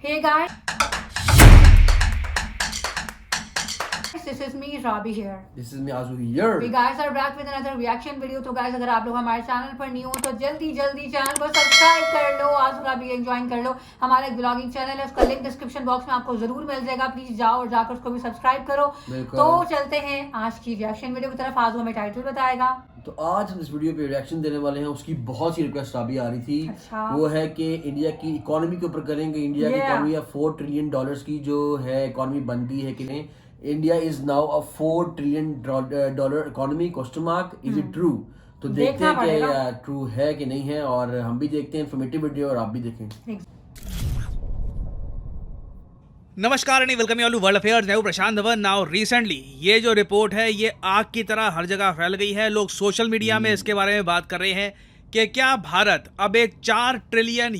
Hey guys, this is me Rabi here. This is me Azu here. We guys are back with another reaction video. तो guys अगर आप लोग हमारे channel पर new हो तो जल्दी चैनल को सब्सक्राइब कर लो, आजू राबी ज्वाइन कर लो. हमारा एक ब्लॉगिंग चैनल है, उसका लिंक डिस्क्रिप्शन बॉक्स में आपको जरूर मिल जाएगा. प्लीज जाओ और जाकर उसको भी सब्सक्राइब करो. तो चलते हैं आज की रिएक्शन वीडियो की तरफ. आजू हमें टाइटल बताएगा. तो आज हम इस वीडियो पे रिएक्शन देने वाले हैं. उसकी बहुत सी रिक्वेस्ट अभी आ रही थी. अच्छा. वो है कि इंडिया की इकोनॉमी के ऊपर करेंगे. इंडिया की इकोनॉमी है $4 ट्रिलियन की जो है इकोनॉमी बनती है कि नहीं. India is now a $4 trillion economy question mark. Is it true? तो देखते हैं कि ट्रू है कि नहीं है, और हम भी देखते हैं इन्फॉर्मेटिव वीडियो और आप भी देखें. नमस्कार and welcome you all to world affairs. मैं हूं प्रशांत धवन. नाउ रिसेंटली ये जो रिपोर्ट है ये आग की तरह हर जगह फैल गई है. लोग सोशल मीडिया में इसके बारे में बात कर रहे हैं कि क्या भारत अब एक $4 ट्रिलियन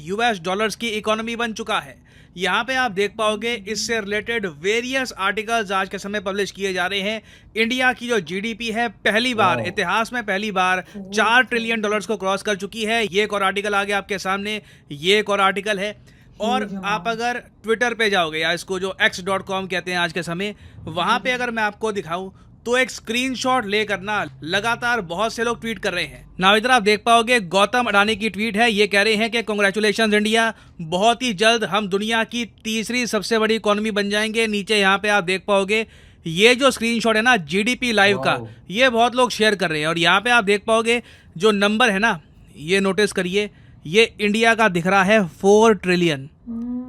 की इकोनॉमी बन चुका है. यहाँ पे आप देख पाओगे इससे रिलेटेड वेरियस आर्टिकल्स आज के समय पब्लिश किए जा रहे हैं. इंडिया की जो जीडीपी है पहली बार इतिहास में $4 ट्रिलियन को क्रॉस कर चुकी है. ये एक और आर्टिकल आ गया आपके सामने. ये एक और आर्टिकल है. और आप अगर ट्विटर पे जाओगे या इसको जो x.com कहते हैं आज के समय, वहाँ पे अगर मैं आपको दिखाऊं तो एक स्क्रीनशॉट लेकर ना लगातार बहुत से लोग ट्वीट कर रहे हैं. ना इधर आप देख पाओगे गौतम अडानी की ट्वीट है. ये कह रहे हैं कि कांग्रेचुलेशंस इंडिया, बहुत ही जल्द हम दुनिया की तीसरी सबसे बड़ी इकोनॉमी बन जाएंगे. नीचे यहाँ पे आप देख पाओगे ये जो स्क्रीनशॉट है ना जीडीपी लाइव का, ये बहुत लोग शेयर कर रहे हैं. और यहाँ पे आप देख पाओगे जो नंबर है ना, ये नोटिस करिए, ये इंडिया का दिख रहा है 4 ट्रिलियन.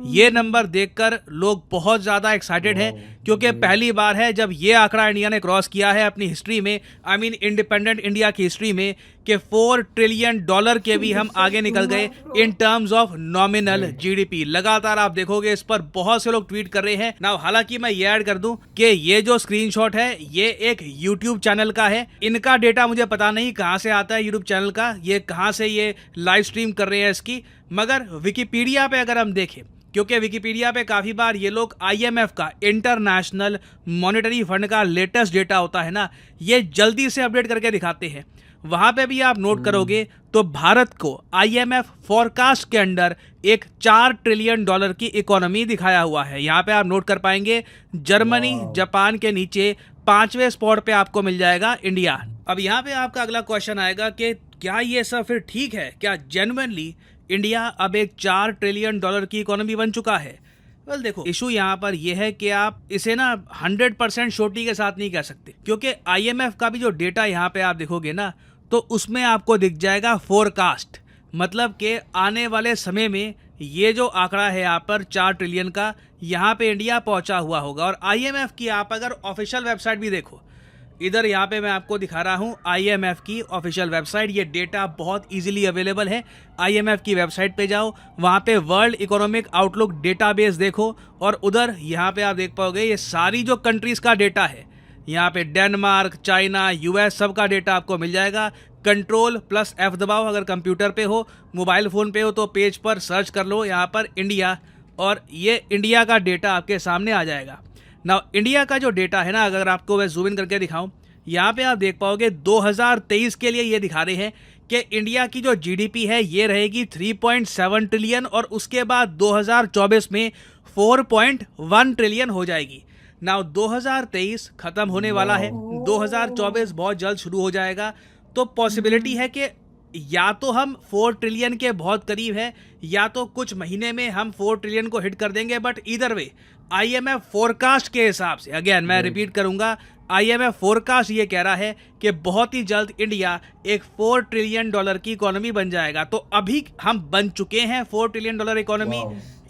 ये नंबर देखकर लोग बहुत ज़्यादा एक्साइटेड हैं क्योंकि पहली बार है जब ये आंकड़ा इंडिया ने क्रॉस किया है अपनी हिस्ट्री में, आई मीन इंडिपेंडेंट इंडिया की हिस्ट्री में, कि $4 ट्रिलियन के भी हम आगे निकल गए in terms of nominal GDP. लगातार आप देखोगे इस पर बहुत से लोग ट्वीट कर रहे हैं. ना हालांकि मैं ये ऐड कर दूं कि ये जो स्क्रीनशॉट है ये एक यूट्यूब चैनल का है. इनका डेटा मुझे पता नहीं कहाँ से आता है यूट्यूब चैनल का, ये कहाँ से ये लाइव स्ट्रीम कर रहे हैं इसकी. मगर विकिपीडिया पे अगर हम देखें, क्योंकि विकिपीडिया पे काफ़ी बार ये लोग IMF का, इंटरनेशनल मॉनेटरी फंड का लेटेस्ट डेटा होता है ना, ये जल्दी से अपडेट करके दिखाते हैं. वहाँ पे भी आप नोट करोगे तो भारत को IMF फोरकास्ट के अंदर एक $4 ट्रिलियन की इकोनॉमी दिखाया हुआ है. यहाँ पे आप नोट कर पाएंगे जर्मनी, जापान के नीचे 5वें स्पॉट पे आपको मिल जाएगा इंडिया. अब यहाँ पे आपका अगला क्वेश्चन आएगा कि क्या ये सब फिर ठीक है? क्या जेन्युइनली इंडिया अब एक $4 ट्रिलियन की इकोनॉमी बन चुका है? वेल देखो, इशू यहाँ पर यह है कि आप इसे ना 100% श्योरिटी के साथ नहीं कह सकते, क्योंकि IMF का भी जो डेटा यहाँ पे आप देखोगे ना तो उसमें आपको दिख जाएगा फोरकास्ट, मतलब कि आने वाले समय में ये जो आंकड़ा है यहाँ पर 4 ट्रिलियन का, यहाँ पे इंडिया पहुँचा हुआ होगा. और IMF की आप अगर ऑफिशियल वेबसाइट भी देखो, इधर यहाँ पे मैं आपको दिखा रहा हूँ IMF की ऑफिशियल वेबसाइट. ये डेटा बहुत इजीली अवेलेबल है. IMF की वेबसाइट पे जाओ, वहाँ पे वर्ल्ड इकोनॉमिक आउटलुक डेटाबेस देखो, और उधर यहाँ पे आप देख पाओगे ये सारी जो कंट्रीज का डेटा है, यहाँ पे डेनमार्क, चाइना, US सब का डेटा आपको मिल जाएगा. Ctrl+F दबाओ अगर कंप्यूटर पे हो, मोबाइल फ़ोन पे हो तो पेज पर सर्च कर लो यहाँ पर इंडिया, और ये इंडिया का डेटा आपके सामने आ जाएगा. ना इंडिया का जो डेटा है ना, अगर आपको मैं जूम इन करके दिखाऊं, यहाँ पे आप देख पाओगे 2023 के लिए ये दिखा रहे हैं कि इंडिया की जो जीडीपी है ये रहेगी 3.7 ट्रिलियन, और उसके बाद 2024 में 4.1 ट्रिलियन हो जाएगी. ना 2023 खत्म होने वाला है, 2024 बहुत जल्द शुरू हो जाएगा. तो पॉसिबिलिटी है कि या तो हम 4 ट्रिलियन के बहुत करीब है, या तो कुछ महीने में हम 4 ट्रिलियन को हिट कर देंगे. बट इधर वे IMF फोरकास्ट के हिसाब से, अगेन मैं रिपीट करूंगा, IMF फोरकास्ट ये कह रहा है कि बहुत ही जल्द इंडिया एक $4 ट्रिलियन की इकोनॉमी बन जाएगा. तो अभी हम बन चुके हैं $4 ट्रिलियन इकोनॉमी.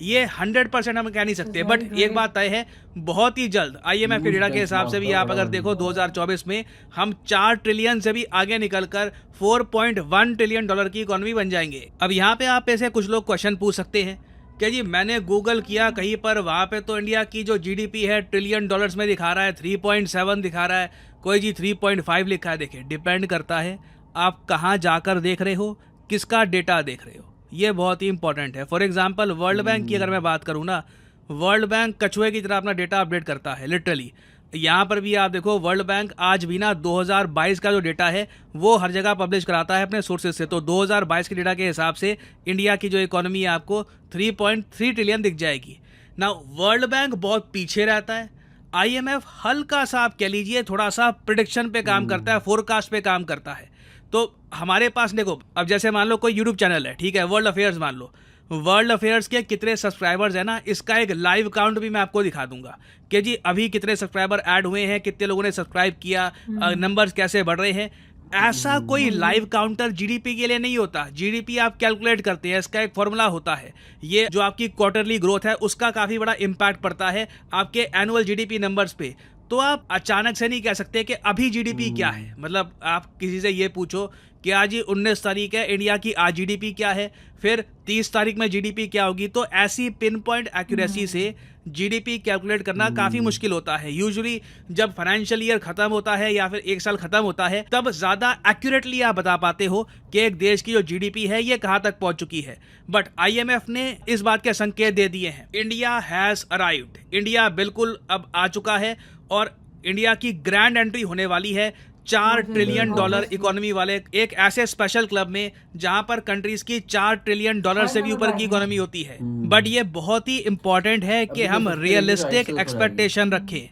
ये 100% हम कह नहीं सकते, बट एक बात तय है, बहुत ही जल्द IMF के डेटा के हिसाब से भी आप अगर देखो 2024 में हम 4 ट्रिलियन से भी आगे निकलकर 4.1 ट्रिलियन की इकोनॉमी बन जाएंगे. अब यहाँ पे आप ऐसे कुछ लोग क्वेश्चन पूछ सकते हैं कि जी मैंने गूगल किया कहीं पर, वहाँ पे तो इंडिया की जो जीडीपी है ट्रिलियन डॉलर्स में दिखा रहा है, 3.7 दिखा रहा है, कोई जी 3.5 लिखा है. देखिए, डिपेंड करता है आप कहाँ जाकर देख रहे हो, किसका डेटा देख रहे हो, ये बहुत ही इंपॉर्टेंट है. फॉर एग्जांपल वर्ल्ड बैंक की अगर मैं बात करूँ ना, वर्ल्ड बैंक कछुए की तरह अपना डेटा अपडेट करता है लिटरली. यहाँ पर भी आप देखो वर्ल्ड बैंक आज भी ना 2022 का जो डेटा है वो हर जगह पब्लिश कराता है अपने सोर्सेज से. तो 2022 के डेटा के हिसाब से इंडिया की जो इकोनॉमी है आपको 3.3 ट्रिलियन दिख जाएगी. ना वर्ल्ड बैंक बहुत पीछे रहता है, IMF हल्का सा आप कह लीजिए थोड़ा सा प्रिडिक्शन पे काम करता है, फोरकास्ट पे काम करता है। तो हमारे पास देखो, अब जैसे मान लो कोई यूट्यूब चैनल है, ठीक है, वर्ल्ड अफेयर्स मान लो, वर्ल्ड अफेयर्स के कितने सब्सक्राइबर्स हैं ना, इसका एक लाइव काउंट भी मैं आपको दिखा दूंगा कि जी अभी कितने सब्सक्राइबर ऐड हुए हैं, कितने लोगों ने सब्सक्राइब किया, नंबर्स कैसे बढ़ रहे हैं। ऐसा कोई लाइव काउंटर जीडीपी के लिए नहीं होता। जीडीपी आप कैलकुलेट करते हैं, इसका एक फॉर्मूला होता है। ये जो आपकी क्वार्टरली ग्रोथ है उसका काफ़ी बड़ा इम्पैक्ट पड़ता है आपके एनुअल जीडीपी नंबर्स पे। तो आप अचानक से नहीं कह सकते कि अभी जीडीपी क्या है। मतलब आप किसी से ये पूछो कि आज 19 तारीख है, इंडिया की आज जीडीपी क्या है, फिर 30 तारीख में जीडीपी क्या होगी। तो ऐसी पिन पॉइंट एक्यूरेसी से जीडीपी कैलकुलेट करना काफ़ी मुश्किल होता है। यूजुअली जब फाइनेंशियल ईयर खत्म होता है या फिर एक साल खत्म होता है, तब ज़्यादा एक्यूरेटली आप बता पाते हो कि एक देश की जो जीडीपी है ये कहाँ तक पहुँच चुकी है। बट IMF ने इस बात के संकेत दे दिए हैं, इंडिया हैज़ अराइव्ड, इंडिया बिल्कुल अब आ चुका है और इंडिया की ग्रैंड एंट्री होने वाली है $4 ट्रिलियन इकोनॉमी वाले एक ऐसे स्पेशल क्लब में जहां पर कंट्रीज की $4 ट्रिलियन से भी ऊपर की इकोनॉमी होती है। बट ये बहुत ही इंपॉर्टेंट है कि हम रियलिस्टिक एक्सपेक्टेशन रखें।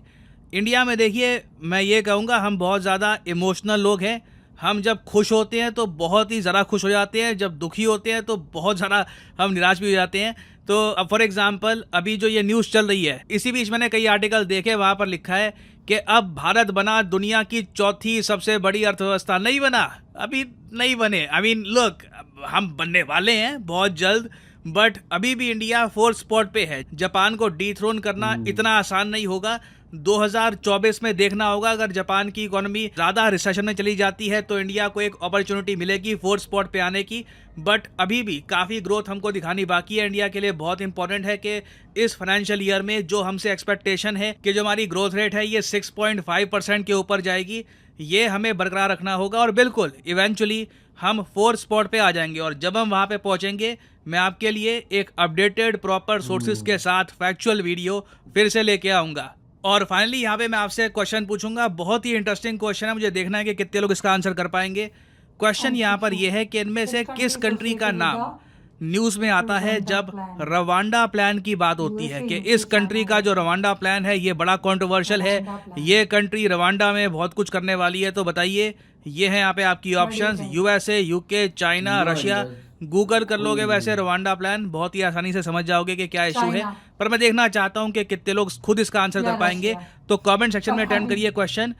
इंडिया में देखिए, मैं ये कहूँगा हम बहुत ज़्यादा इमोशनल लोग हैं। हम जब खुश होते हैं तो बहुत ही ज़्यादा खुश हो जाते हैं, जब दुखी होते हैं तो बहुत ज़्यादा हम निराश भी हो जाते हैं। तो अब फॉर एग्जांपल अभी जो ये न्यूज़ चल रही है, इसी बीच मैंने कई आर्टिकल देखे, वहाँ पर लिखा है कि अब भारत बना दुनिया की चौथी सबसे बड़ी अर्थव्यवस्था। नहीं बना, अभी नहीं बने। आई मीन लुक, हम बनने वाले हैं बहुत जल्द, बट अभी भी इंडिया 4th स्पॉट पे है। जापान को डीथ्रोन करना इतना आसान नहीं होगा। 2024 में देखना होगा, अगर जापान की इकोनॉमी ज़्यादा रिसेशन में चली जाती है तो इंडिया को एक अपॉर्चुनिटी मिलेगी 4th स्पॉट पे आने की। बट अभी भी काफ़ी ग्रोथ हमको दिखानी बाकी है। इंडिया के लिए बहुत इंपॉर्टेंट है कि इस फाइनेंशियल ईयर में जो हमसे एक्सपेक्टेशन है कि जो हमारी ग्रोथ रेट है ये 6.5% के ऊपर जाएगी, ये हमें बरकरार रखना होगा और बिल्कुल इवेंचुअली हम 4th स्पॉट पे आ जाएंगे। और जब हम वहाँ पे पहुँचेंगे, मैं आपके लिए एक अपडेटेड प्रॉपर सोर्सेज के साथ फैक्चुअल वीडियो फिर से लेके आऊँगा। और फाइनली यहाँ पे मैं आपसे क्वेश्चन पूछूंगा, बहुत ही इंटरेस्टिंग क्वेश्चन है, मुझे देखना है कि कितने लोग इसका आंसर कर पाएंगे। क्वेश्चन यहाँ पर यह है कि इनमें से किस कंट्री का नाम न्यूज़ में आता है जब रवांडा प्लान की बात होती है, कि इस कंट्री का जो रवांडा प्लान है ये बड़ा कंट्रोवर्शियल है, ये कंट्री रवांडा में बहुत कुछ करने वाली है। तो बताइए, ये है यहाँ पे आपकी options, USA, UK, China, Russia. Google कर लोगे वैसे रवांडा प्लान, बहुत ही आसानी से समझ जाओगे कि क्या इशू है। पर मैं देखना चाहता हूँ कि कितने लोग खुद इसका आंसर कर पाएंगे। तो कमेंट सेक्शन में अटेंड करिए क्वेश्चन।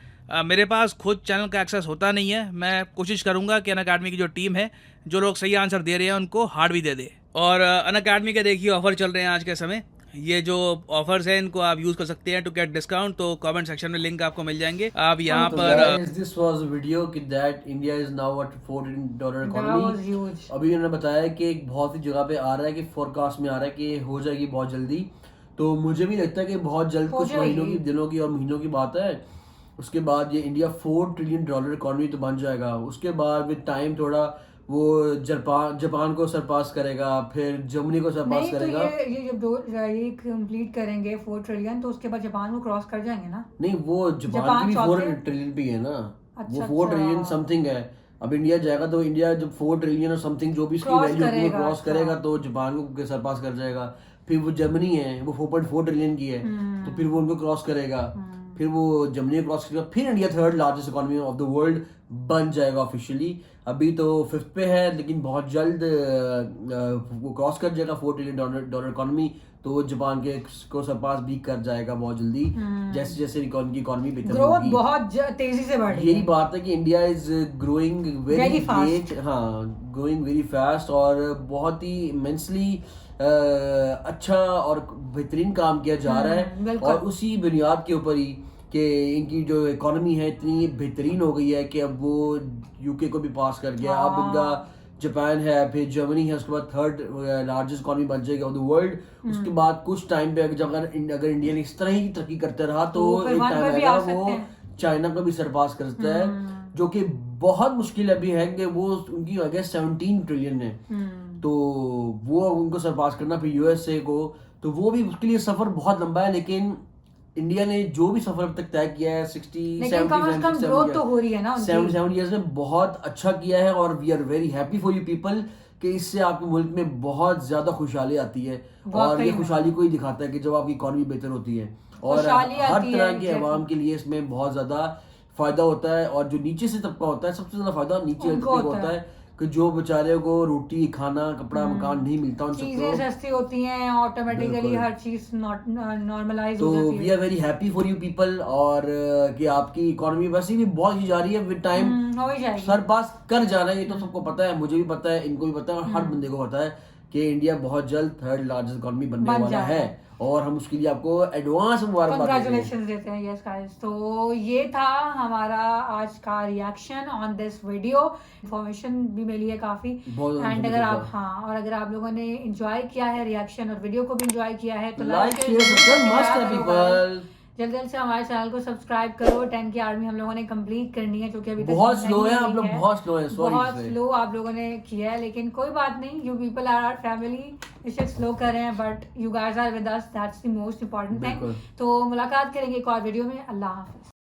मेरे पास खुद चैनल का एक्सेस होता नहीं है, मैं कोशिश करूंगा कि अनअकैडमी की जो टीम है, जो लोग सही आंसर दे रहे हैं उनको हार्ड भी दे दे। और अनअकैडमी के देखिए ऑफर चल रहे हैं आज के समय, ये जो ऑफर्स हैं इनको आप यूज कर सकते हैं टू गेट डिस्काउंट। तो कमेंट सेक्शन में लिंक आपको मिल जाएंगे। आप यहाँ पर दिस वाज वीडियो कि that India is now at $4 trillion economy. अभी उन्होंने बताया कि एक बहुत ही जगह पे आ रहा है कि फोरकास्ट में आ रहा है कि हो जाएगी बहुत जल्दी। तो मुझे भी लगता है कि बहुत जल्द, कुछ महीनों की, दिनों की और महीनों की बात है। उसके बाद ये इंडिया $4 ट्रिलियन इकोनॉमी तो बन जाएगा। उसके बाद विद टाइम थोड़ा वो जापान को सरपास करेगा, फिर जर्मनी को सरपास करेगा। तो ये जब ये कंप्लीट करेंगे 4 ट्रिलियन, तो उसके बाद जापान को क्रॉस कर जाएंगे ना? नहीं, वो जापान की भी 4 ट्रिलियन भी है ना। वो 4 ट्रिलियन समथिंग है। अब इंडिया जाएगा तो इंडिया जब 4 ट्रिलियन और समथिंग जो भी इसकी वैल्यू को क्रॉस करेगा तो जापान को सरपास कर जाएगा। फिर वो जर्मनी है, वो 4.4 ट्रिलियन की है, तो फिर वो उनको क्रॉस करेगा। फिर वो जर्मनी क्रॉस करेगा, फिर India 3rd largest economy of the world बन जाएगा ऑफिशियली। अभी तो 5th पे है, लेकिन बहुत जल्द वो क्रॉस कर जाएगा $4 ट्रिलियन इकोनॉमी। तो जापान के को सरपास भी कर जाएगा बहुत जल्दी, जैसे जैसे इकोनॉमी बेहतर ग्रोथ होगी। बहुत तेजी से बढ़ रही है। यही बात है कि India is growing very fast. हाँ, ग्रोइंग वेरी फास्ट और बहुत ही इमेंसली अच्छा और बेहतरीन काम किया जा रहा है। और उसी बुनियाद के ऊपर ही कि इनकी जो इकोनॉमी है इतनी बेहतरीन हो गई है कि अब वो यूके को भी पास कर गया। अब इनका जापान है, फिर जर्मनी है, उसके बाद 3rd लार्जेस्ट इकोनॉमी बन जाएगी ऑफ द वर्ल्ड। उसके बाद कुछ टाइम पे अगर इंडिया ने इस तरह ही तरक्की करते रहा तो एक टाइम आएगा वो चाइना को भी सरपास कर सकता है, जो कि बहुत मुश्किल अभी है कि वो उनकी आगे 17 ट्रिलियन है। तो वो उनको सरपास करना, फिर USA को, तो वो भी उसके लिए सफर बहुत लंबा है। लेकिन इंडिया ने जो भी सफर अब तक तय किया है 67 ग्रोथ तो हो रही है ना 77 ईयर्स में बहुत अच्छा किया है। और we are very happy for you people कि इससे आपके मुल्क में बहुत ज्यादा खुशहाली आती है, और वाकई ये में। खुशहाली को ही दिखाता है कि जब आपकी इकॉनमी बेहतर होती है, और खुशहाली हर आती है, तरह के exactly। अवाम के लिए इसमें बहुत ज्यादा फायदा होता है। और जो नीचे से तबका होता है, सबसे ज्यादा फायदा नीचे वाले उनको तबके को होता होता है। है कि जो बेचारे को रोटी, खाना, कपड़ा, मकान नहीं मिलता उन चीजें सबको। सस्ती होती हैं, ऑटोमेटिकली बिल्कुल। हर चीज नॉर्मलाइज तो हो जाती वी है। Are very happy for you people, और कि आपकी इकोनॉमी वैसे भी बहुत ही जा रही है विद टाइम, हो ही जाएगी। सरपास कर जाना है। ये तो सबको पता है, मुझे भी पता है, इनको भी पता है, और हर हम्म। बंदे को पता है कि इंडिया बहुत जल्द थर्ड लार्जेस्ट इकोनॉमी बनने बन वाला जाएगा। है, और हम उसके लिए आपको एडवांस मुबारकबाद देते हैं। कंग्रेचुलेशन देते हैं। यस गाइस, तो ये था हमारा आज का reaction on this video. Information भी मिली है काफी। बहुत ज़्यादा एंड अगर आप informative और अगर आप लोगों ने एंजॉय किया है रिएक्शन और वीडियो को भी एंजॉय किया है तो लाइक शेयर सब्सक्राइब मस्ट है पीपल। जल्द जल्द से हमारे चैनल को सब्सक्राइब करो। 10 की आर्मी हम लोगों ने कंप्लीट करनी है, जो कि अभी तक बहुत नहीं स्लो है, हुई आप लोग बहुत स्लो है, सॉरी बहुत स्लो आप लोगों ने किया है, लेकिन कोई बात नहीं। You people are our family, इसे स्लो कर रहे हैं, but you guys are with us, that's the most important thing. बिल्कुल। तो मुलाकात करेंगे एक और वीडियो में। अल्लाह हाफिज।